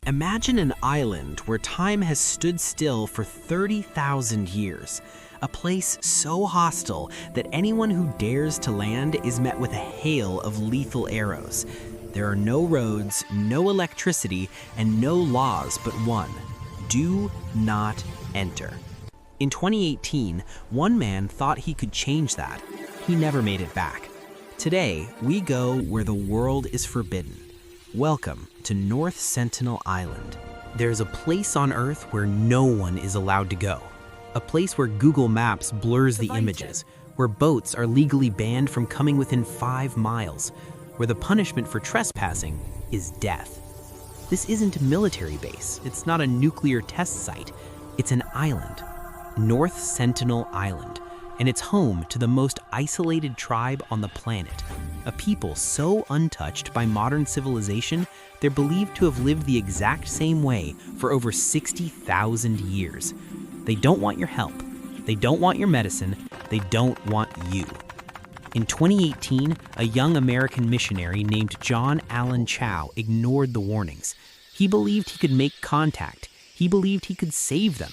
Imagine an island where time has stood still for 30,000 years. A place so hostile that anyone who dares to land is met with a hail of lethal arrows. There are no roads, no electricity, and no laws but one: do not enter. In 2018, one man thought he could change that. He never made it back. Today, we go where the world is forbidden. Welcome to North Sentinel Island. There's a place on Earth where no one is allowed to go. A place where Google Maps blurs the images, where boats are legally banned from coming within 5 miles, where the punishment for trespassing is death. This isn't a military base. It's not a nuclear test site. It's an island, North Sentinel Island, and it's home to the most isolated tribe on the planet. A people so untouched by modern civilization, they're believed to have lived the exact same way for over 60,000 years. They don't want your help. They don't want your medicine. They don't want you. In 2018, a young American missionary named John Allen Chow ignored the warnings. He believed he could make contact. He believed he could save them.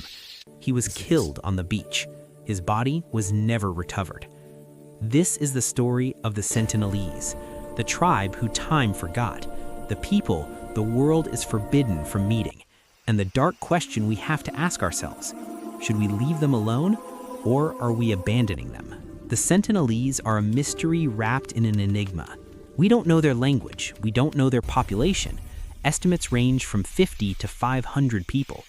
He was killed on the beach. His body was never recovered. This is the story of the Sentinelese, the tribe who time forgot, the people the world is forbidden from meeting, and the dark question we have to ask ourselves: should we leave them alone, or are we abandoning them? The Sentinelese are a mystery wrapped in an enigma. We don't know their language. We don't know their population. Estimates range from 50 to 500 people.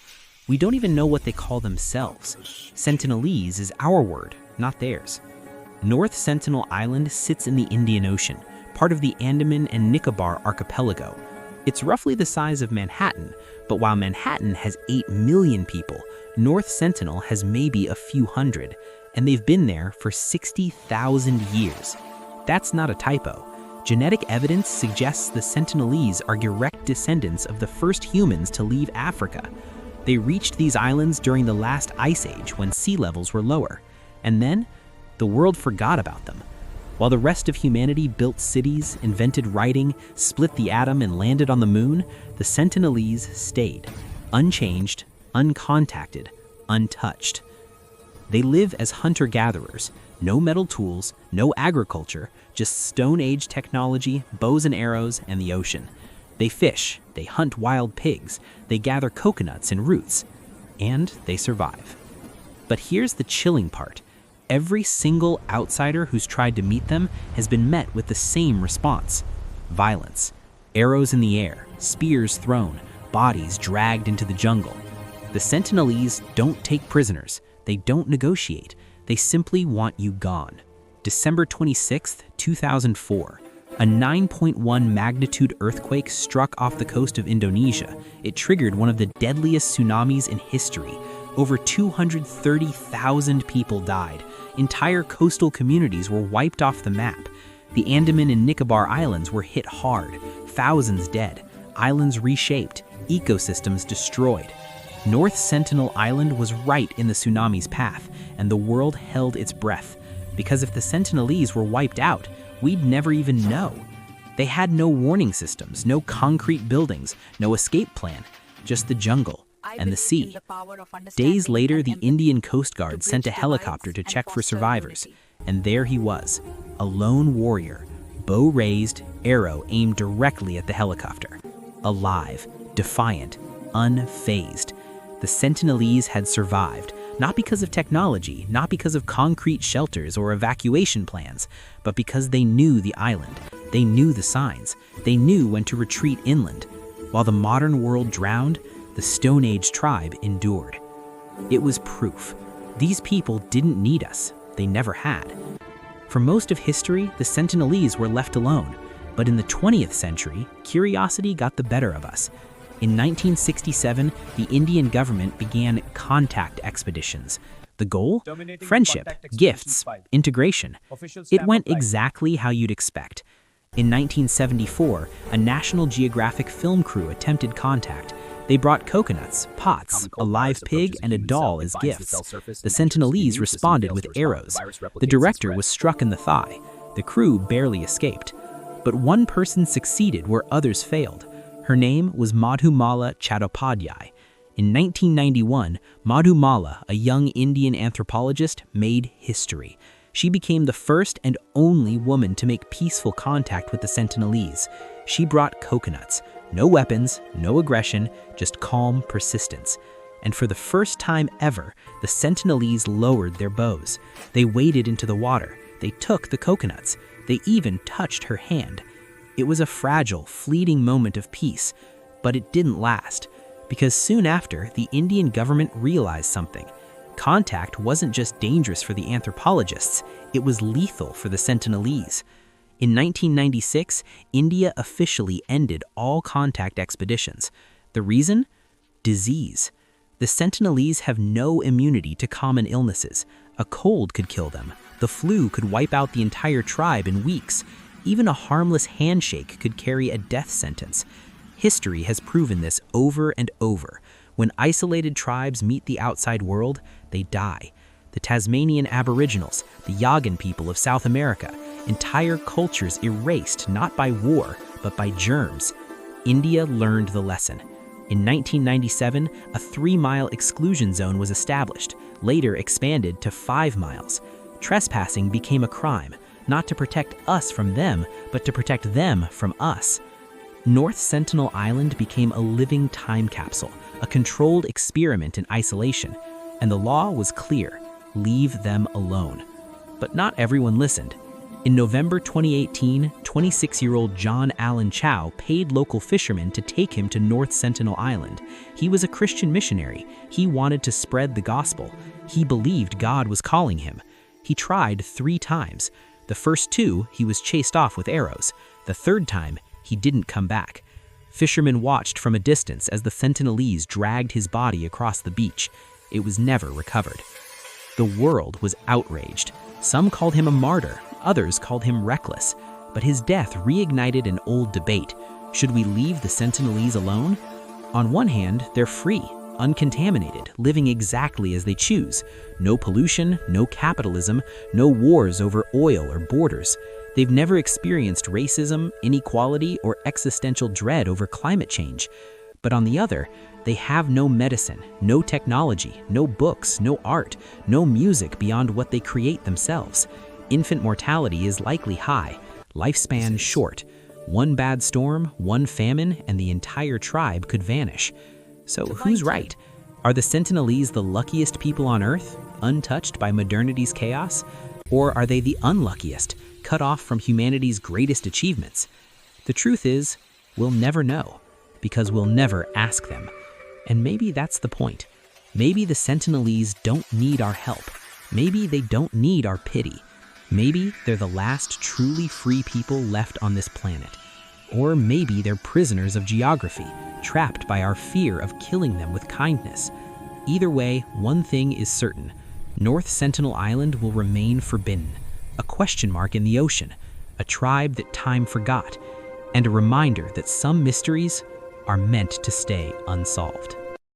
We don't even know what they call themselves. Sentinelese is our word, not theirs. North Sentinel Island sits in the Indian Ocean, part of the Andaman and Nicobar archipelago. It's roughly the size of Manhattan, but while Manhattan has 8 million people, North Sentinel has maybe a few hundred, and they've been there for 60,000 years. That's not a typo. Genetic evidence suggests the Sentinelese are direct descendants of the first humans to leave Africa. They reached these islands during the last ice age when sea levels were lower, and then the world forgot about them. While the rest of humanity built cities, invented writing, split the atom, and landed on the moon, the Sentinelese stayed, unchanged, uncontacted, untouched. They live as hunter-gatherers, no metal tools, no agriculture, just Stone Age technology, bows and arrows, and the ocean. They fish, they hunt wild pigs, they gather coconuts and roots, and they survive. But here's the chilling part. Every single outsider who's tried to meet them has been met with the same response: violence. Arrows in the air, spears thrown, bodies dragged into the jungle. The Sentinelese don't take prisoners. They don't negotiate. They simply want you gone. December 26, 2004. A 9.1 magnitude earthquake struck off the coast of Indonesia. It triggered one of the deadliest tsunamis in history. Over 230,000 people died. Entire coastal communities were wiped off the map. The Andaman and Nicobar Islands were hit hard. Thousands dead. Islands reshaped. Ecosystems destroyed. North Sentinel Island was right in the tsunami's path, and the world held its breath. Because if the Sentinelese were wiped out, we'd never even know. They had no warning systems, no concrete buildings, no escape plan, just the jungle and the sea. Days later, the Indian Coast Guard sent a helicopter to check for survivors, and there he was, a lone warrior, bow raised, arrow aimed directly at the helicopter. Alive, defiant, unfazed. The Sentinelese had survived, not because of technology, not because of concrete shelters or evacuation plans, but because they knew the island. They knew the signs. They knew when to retreat inland. While the modern world drowned, the Stone Age tribe endured. It was proof. These people didn't need us. They never had. For most of history, the Sentinelese were left alone. But in the 20th century, curiosity got the better of us. In 1967, the Indian government began contact expeditions. The goal? Friendship, gifts, integration. It went exactly how you'd expect. In 1974, a National Geographic film crew attempted contact. They brought coconuts, pots, a live pig, and a doll as gifts. The Sentinelese responded with arrows. The director was struck in the thigh. The crew barely escaped. But one person succeeded where others failed. Her name was Madhumala Chattopadhyay. In 1991, Madhumala, a young Indian anthropologist, made history. She became the first and only woman to make peaceful contact with the Sentinelese. She brought coconuts. No weapons, no aggression, just calm persistence. And for the first time ever, the Sentinelese lowered their bows. They waded into the water. They took the coconuts. They even touched her hand. It was a fragile, fleeting moment of peace, but it didn't last. Because soon after, the Indian government realized something. Contact wasn't just dangerous for the anthropologists, it was lethal for the Sentinelese. In 1996, India officially ended all contact expeditions. The reason? Disease. The Sentinelese have no immunity to common illnesses. A cold could kill them. The flu could wipe out the entire tribe in weeks. Even a harmless handshake could carry a death sentence. History has proven this over and over. When isolated tribes meet the outside world, they die. The Tasmanian Aboriginals, the Yagan people of South America, entire cultures erased not by war, but by germs. India learned the lesson. In 1997, a 3-mile exclusion zone was established, later expanded to 5 miles. Trespassing became a crime, not to protect us from them, but to protect them from us. North Sentinel Island became a living time capsule, a controlled experiment in isolation, and the law was clear: leave them alone. But not everyone listened. In November 2018, 26-year-old John Allen Chow paid local fishermen to take him to North Sentinel Island. He was a Christian missionary. He wanted to spread the gospel. He believed God was calling him. He tried 3 times. The first 2, he was chased off with arrows. The third time, he didn't come back. Fishermen watched from a distance as the Sentinelese dragged his body across the beach. It was never recovered. The world was outraged. Some called him a martyr, others called him reckless. But his death reignited an old debate. Should we leave the Sentinelese alone? On one hand, they're free, uncontaminated, living exactly as they choose. No pollution, no capitalism, no wars over oil or borders. They've never experienced racism, inequality, or existential dread over climate change. But on the other, they have no medicine, no technology, no books, no art, no music beyond what they create themselves. Infant mortality is likely high, lifespan short. One bad storm, one famine, and the entire tribe could vanish. So who's right? Are the Sentinelese the luckiest people on Earth, untouched by modernity's chaos? Or are they the unluckiest, cut off from humanity's greatest achievements? The truth is, we'll never know, because we'll never ask them. And maybe that's the point. Maybe the Sentinelese don't need our help. Maybe they don't need our pity. Maybe they're the last truly free people left on this planet. Or maybe they're prisoners of geography, trapped by our fear of killing them with kindness. Either way, one thing is certain. North Sentinel Island will remain forbidden, a question mark in the ocean, a tribe that time forgot, and a reminder that some mysteries are meant to stay unsolved.